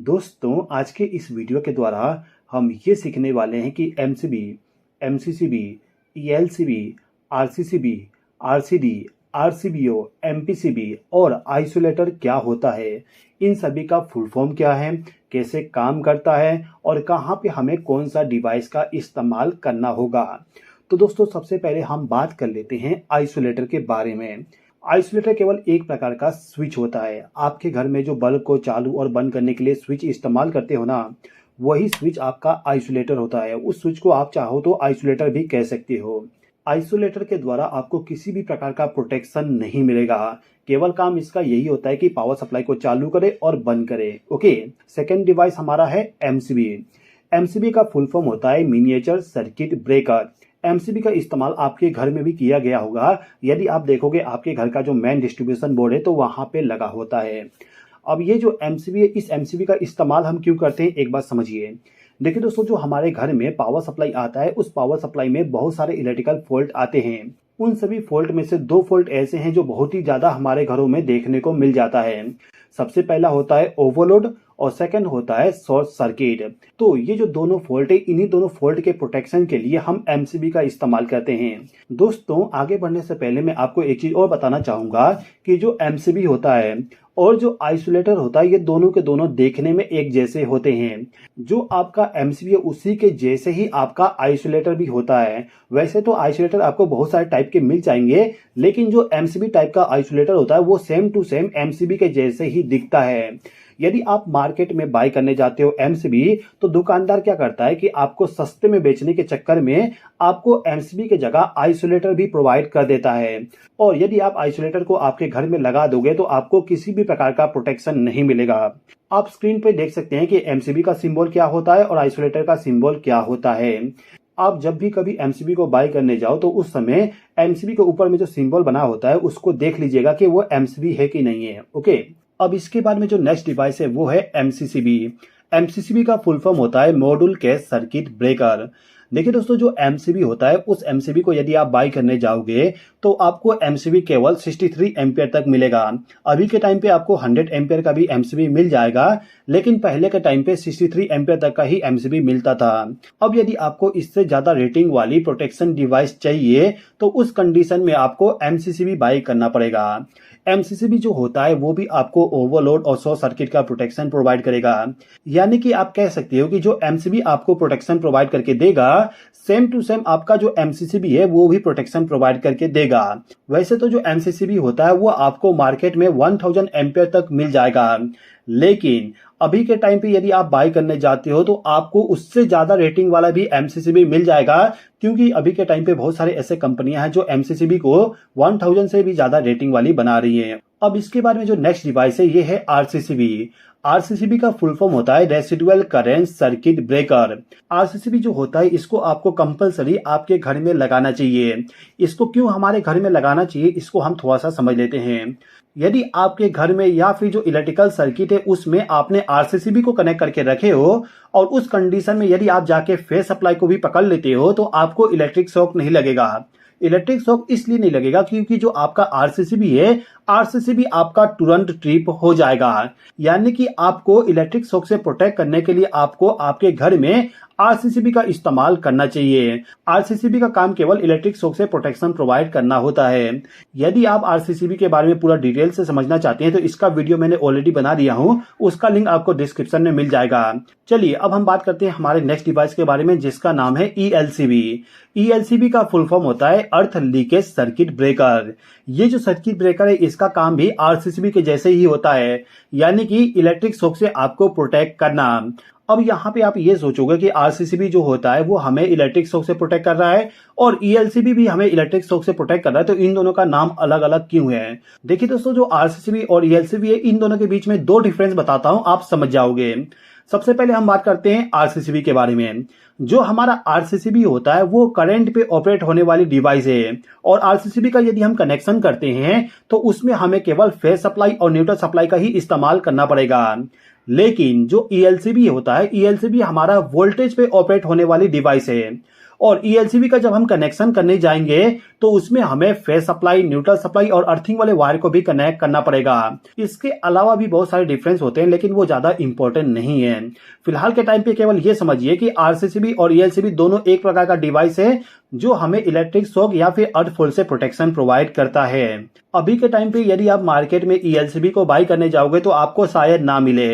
दोस्तों, आज के इस वीडियो के द्वारा हम ये सीखने वाले हैं कि MCB, MCCB, ELCB, RCCB, RCD, RCBO, MPCB और आइसोलेटर क्या होता है, इन सभी का फुल फॉर्म क्या है, कैसे काम करता है और कहाँ पे हमें कौन सा डिवाइस का इस्तेमाल करना होगा। तो दोस्तों, सबसे पहले हम बात कर लेते हैं आइसोलेटर के बारे में। आइसोलेटर केवल एक प्रकार का स्विच होता है। आपके घर में जो बल्ब को चालू और बंद करने के लिए स्विच इस्तेमाल करते हो ना, वही स्विच आपका आइसोलेटर होता है। उस स्विच को आप चाहो तो आइसोलेटर भी कह सकते हो। आइसोलेटर के द्वारा आपको किसी भी प्रकार का प्रोटेक्शन नहीं मिलेगा। केवल काम इसका यही होता है कि पावर सप्लाई को चालू करे और बंद करे। ओके, सेकेंड डिवाइस हमारा है एमसीबी। एमसीबी का फुल फॉर्म होता है मिनिएचर सर्किट ब्रेकर। एमसीबी का इस्तेमाल आपके घर में भी किया गया होगा। यदि आप देखोगे आपके घर का जो मेन डिस्ट्रीब्यूशन बोर्ड है तो वहां पे लगा होता है। अब ये जो एमसीबी है, इस एमसीबी का इस्तेमाल हम क्यों करते हैं, एक बात समझिए। देखिए दोस्तों, जो हमारे घर में पावर सप्लाई आता है, उस पावर सप्लाई में बहुत सारे इलेक्ट्रिकल फॉल्ट आते हैं। उन सभी फॉल्ट में से दो फॉल्ट ऐसे हैं जो बहुत ही ज्यादा हमारे घरों में देखने को मिल जाता है। सबसे पहला होता है ओवरलोड और सेकंड होता है शॉर्ट सर्किट। तो ये जो दोनों फॉल्ट है, इन्हीं दोनों फॉल्ट के प्रोटेक्शन के लिए हम एमसीबी का इस्तेमाल करते हैं। दोस्तों, आगे बढ़ने से पहले मैं आपको एक चीज और बताना चाहूंगा कि जो एमसीबी होता है और जो आइसोलेटर होता है, ये दोनों के दोनों देखने में एक जैसे होते हैं। जो आपका एमसीबी है उसी के जैसे ही आपका आइसोलेटर भी होता है। वैसे तो आइसोलेटर आपको बहुत सारे टाइप के मिल जाएंगे, लेकिन जो एमसीबी टाइप का आइसोलेटर होता है वो सेम टू सेम एमसीबी के जैसे ही दिखता है। यदि आप मार्केट में बाय करने जाते हो एमसीबी, तो दुकानदार क्या करता है कि आपको सस्ते में बेचने के चक्कर में आपको एमसीबी की जगह आइसोलेटर भी प्रोवाइड कर देता है। और यदि आप आइसोलेटर को आपके घर में लगा दोगे तो आपको किसी भी प्रकार का प्रोटेक्शन नहीं मिलेगा। आप स्क्रीन पे देख सकते हैं कि एमसीबी का सिंबल क्या होता है और आइसोलेटर का सिंबल क्या होता है। आप जब भी कभी एमसीबी को बाय करने जाओ तो उस समय एमसीबी के ऊपर में जो सिंबल बना होता है उसको देख लीजिएगा कि वो एमसीबी है कि नहीं है। ओके, अब इसके बाद में जो नेक्स्ट डिवाइस है वो है एमसीसीबी। एमसीसीबी का फुल फॉर्म होता है मॉड्यूल केस सर्किट ब्रेकर। देखिए दोस्तों, जो एमसीबी होता है उस एमसीबी को यदि आप बाय करने जाओगे तो आपको एमसीबी केवल 63 एम्पियर तक मिलेगा। अभी के टाइम पे आपको 100 एम्पियर का भी एमसीबी मिल जाएगा, लेकिन पहले के टाइम पे 63 एम्पियर तक का ही एमसीबी मिलता था। अब यदि आपको इससे ज्यादा रेटिंग वाली प्रोटेक्शन डिवाइस चाहिए तो उस कंडीशन में आपको एमसीसीबी बाय करना पड़ेगा। एमसीसीबी जो होता है वो भी आपको ओवरलोड और शॉर्ट सर्किट का प्रोटेक्शन प्रोवाइड करेगा। यानी कि आप कह सकते हो कि जो एमसीबी आपको प्रोटेक्शन प्रोवाइड करके देगा, सेम टू सेम आपका जो एमसीसीबी है वो भी प्रोटेक्शन प्रोवाइड करके देगा। वैसे तो जो एमसीसीबी होता है वो आपको मार्केट में 1000 एम्पियर तक मिल जाएगा, लेकिन अभी के टाइम पे यदि आप बाय करने जाते हो तो आपको उससे ज्यादा रेटिंग वाला भी एमसीसीबी मिल जाएगा, क्योंकि अभी के टाइम पे बहुत सारे ऐसे कंपनियां हैं जो एमसीसीबी को 1000 से भी ज्यादा रेटिंग वाली बना रही हैं। अब इसके बाद में जो नेक्स्ट डिवाइस है ये है आरसीसीबी। आरसीसीबी का फुल फॉर्म होता है residual current circuit breaker. RCCB जो होता है इसको आपको कंपलसरी आपके घर में लगाना चाहिए। इसको क्यों हमारे घर में लगाना चाहिए, इसको हम थोड़ा सा समझ लेते हैं। यदि आपके घर में या फिर जो इलेक्ट्रिकल सर्किट है उसमें आपने आरसीसीबी को कनेक्ट करके रखे हो और उस कंडीशन में यदि आप जाके फेस सप्लाई को भी पकड़ लेते हो तो आपको इलेक्ट्रिक शॉक नहीं लगेगा। इलेक्ट्रिक शॉक इसलिए नहीं लगेगा क्योंकि जो आपका आरसीसीबी है, आरसीसीबी आपका तुरंत ट्रिप हो जाएगा। यानी कि आपको इलेक्ट्रिक शॉक से प्रोटेक्ट करने के लिए आपको आपके घर में आरसीसीबी का इस्तेमाल करना चाहिए। आरसीसीबी का काम केवल इलेक्ट्रिक शॉक से प्रोटेक्शन प्रोवाइड करना होता है। यदि आप आरसीसीबी के बारे में पूरा डिटेल से समझना चाहते हैं तो इसका वीडियो मैंने ऑलरेडी बना दिया हूं, उसका लिंक आपको डिस्क्रिप्शन में मिल जाएगा। चलिए अब हम बात करते हैं हमारे नेक्स्ट डिवाइस के बारे में, जिसका नाम है ईएलसीबी। ईएलसीबी का फुल फॉर्म होता है अर्थ लीकेज सर्किट ब्रेकर। ये जो सर्किट ब्रेकर है इसका काम भी आरसीसीबी के जैसे ही होता है, यानी कि इलेक्ट्रिक शॉक से आपको प्रोटेक्ट करना। अब यहाँ पे आप ये सोचोगे कि आरसीसीबी जो होता है वो हमें इलेक्ट्रिक शॉक से प्रोटेक्ट कर रहा है और ईएलसीबी भी हमें इलेक्ट्रिक शॉक से प्रोटेक्ट कर रहा है, तो इन दोनों का नाम अलग अलग क्यों है। देखिए दोस्तों, जो आरसीसीबी और ईएलसीबी है, इन दोनों के बीच में दो डिफरेंस बताता हूं, आप समझ जाओगे। सबसे पहले हम बात करते हैं आरसीसीबी के बारे में। जो हमारा आरसीसीबी होता है वो करंट पे ऑपरेट होने वाली डिवाइस है और आरसीसीबी का यदि हम कनेक्शन करते हैं तो उसमें हमें केवल फेज सप्लाई और न्यूट्रल सप्लाई का ही इस्तेमाल करना पड़ेगा। लेकिन जो ईएलसीबी होता है, ईएलसीबी हमारा वोल्टेज पे ऑपरेट होने वाली डिवाइस है और ईएलसीबी का जब हम कनेक्शन करने जाएंगे तो उसमें हमें फेस सप्लाई, न्यूट्रल सप्लाई और अर्थिंग वाले वायर को भी कनेक्ट करना पड़ेगा। इसके अलावा भी बहुत सारे डिफरेंस होते हैं, लेकिन वो ज्यादा इंपॉर्टेंट नहीं है। फिलहाल के टाइम पे केवल ये समझिए कि आरसीसीबी और ईएलसीबी दोनों एक प्रकार का डिवाइस है जो हमें इलेक्ट्रिक शॉक या फिर अर्थ फॉल से प्रोटेक्शन प्रोवाइड करता है। अभी के टाइम पे यदि आप मार्केट में ईएलसीबी को बाई करने जाओगे तो आपको शायद ना मिले।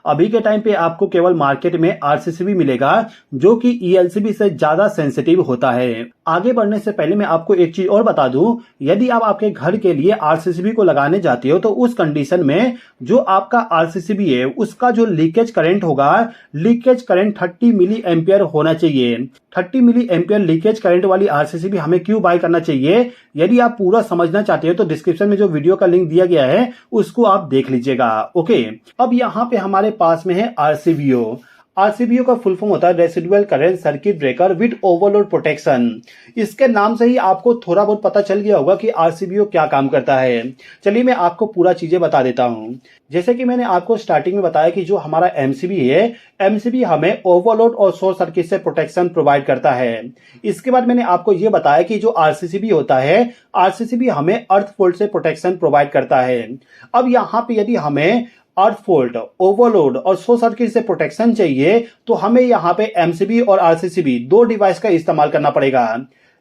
अभी के टाइम पे आपको केवल मार्केट में आरसीसीबी मिलेगा जो कि ईएलसीबी से ज्यादा सेंसिटिव होता है। आगे बढ़ने से पहले मैं आपको एक चीज और बता दूं, यदि आप आपके घर के लिए आरसीसीबी को लगाने जाते हो तो उस कंडीशन में जो आपका आरसीसीबी है उसका जो लीकेज करंट होगा, लीकेज करंट 30 मिली एम्पियर होना चाहिए। 30 मिली एम्पियर लीकेज करंट वाली आरसीसीबी हमें क्यों बाय करना चाहिए, यदि आप पूरा समझना चाहते हो तो डिस्क्रिप्शन में जो वीडियो का लिंक दिया गया है उसको आप देख लीजिएगा। ओके, अब यहाँ पे हमारे पास में है आरसीबीओ। आरसीबीओ का फुल फॉर्म होता है residual current circuit breaker with overload protection. इसके नाम से ही आपको थोड़ा बहुत पता चल गया होगा कि आरसीबीओ क्या काम करता है। चलिए मैं आपको पूरा चीजें बता देता हूं। जैसे कि मैंने आपको स्टार्टिंग में बताया कि जो हमारा एमसीबी है, एमसीबी हमें ओवरलोड और शॉर्ट सर्किट से प्रोटेक्शन प्रोवाइड करता है। इसके बाद मैंने आपको यह बताया कि जो आरसीसीबी होता है, आरसीसीबी हमें अर्थ फॉल्ट से प्रोटेक्शन प्रोवाइड करता है। अब यहाँ पे यदि हमें अर्थ फॉल्ट, ओवरलोड और शॉर्ट सर्किट से प्रोटेक्शन चाहिए तो हमें यहाँ पे एमसीबी और आरसीसीबी दो डिवाइस का इस्तेमाल करना पड़ेगा।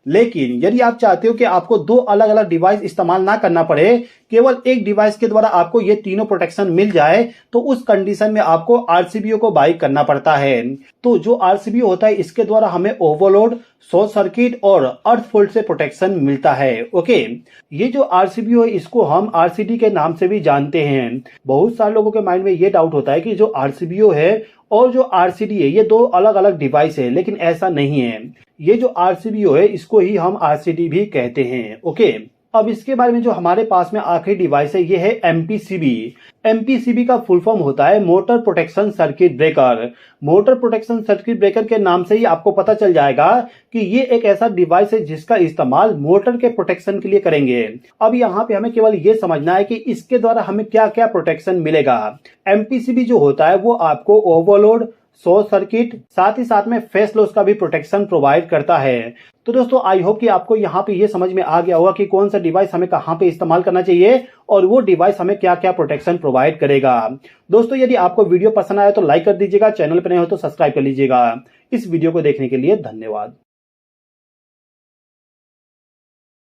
लेकिन यदि आप चाहते हो कि आपको दो अलग अलग डिवाइस इस्तेमाल ना करना पड़े, केवल एक डिवाइस के द्वारा आपको ये तीनों प्रोटेक्शन मिल जाए, तो उस कंडीशन में आपको आरसीबीओ को बाय करना पड़ता है। तो जो आरसीबीओ होता है इसके द्वारा हमें ओवरलोड, शॉर्ट सर्किट और अर्थ फॉल्ट से प्रोटेक्शन मिलता है। ओके, ये जो आरसीबीओ है इसको हम आरसीडी के नाम से भी जानते हैं। बहुत सारे लोगों के माइंड में ये डाउट होता है कि जो आरसीबीओ है और जो आरसीडी है ये दो अलग अलग डिवाइस है, लेकिन ऐसा नहीं है। ये जो आरसीबीओ है इसको ही हम आरसीडी भी कहते हैं। ओके, अब इसके बारे में जो हमारे पास में आखिरी डिवाइस है ये है एमपीसीबी। एमपीसीबी का फुल फॉर्म होता है motor protection circuit breaker. Motor protection circuit breaker के नाम से ही आपको पता चल जाएगा कि ये एक ऐसा डिवाइस है जिसका इस्तेमाल मोटर के प्रोटेक्शन के लिए करेंगे। अब यहाँ पे हमें केवल ये समझना है कि इसके द्वारा हमें क्या क्या प्रोटेक्शन मिलेगा। एमपीसीबी जो होता है वो आपको ओवरलोड, शॉर्ट सर्किट, साथ ही साथ में फेस लॉस का भी प्रोटेक्शन प्रोवाइड करता है। तो दोस्तों आई होप कि आपको यहाँ पे ये समझ में आ गया होगा कि कौन सा डिवाइस हमें कहाँ पे इस्तेमाल करना चाहिए और वो डिवाइस हमें क्या क्या प्रोटेक्शन प्रोवाइड करेगा। दोस्तों यदि आपको वीडियो पसंद आया तो लाइक कर दीजिएगा, चैनल पर नए हो तो सब्सक्राइब कर लीजिएगा। इस वीडियो को देखने के लिए धन्यवाद।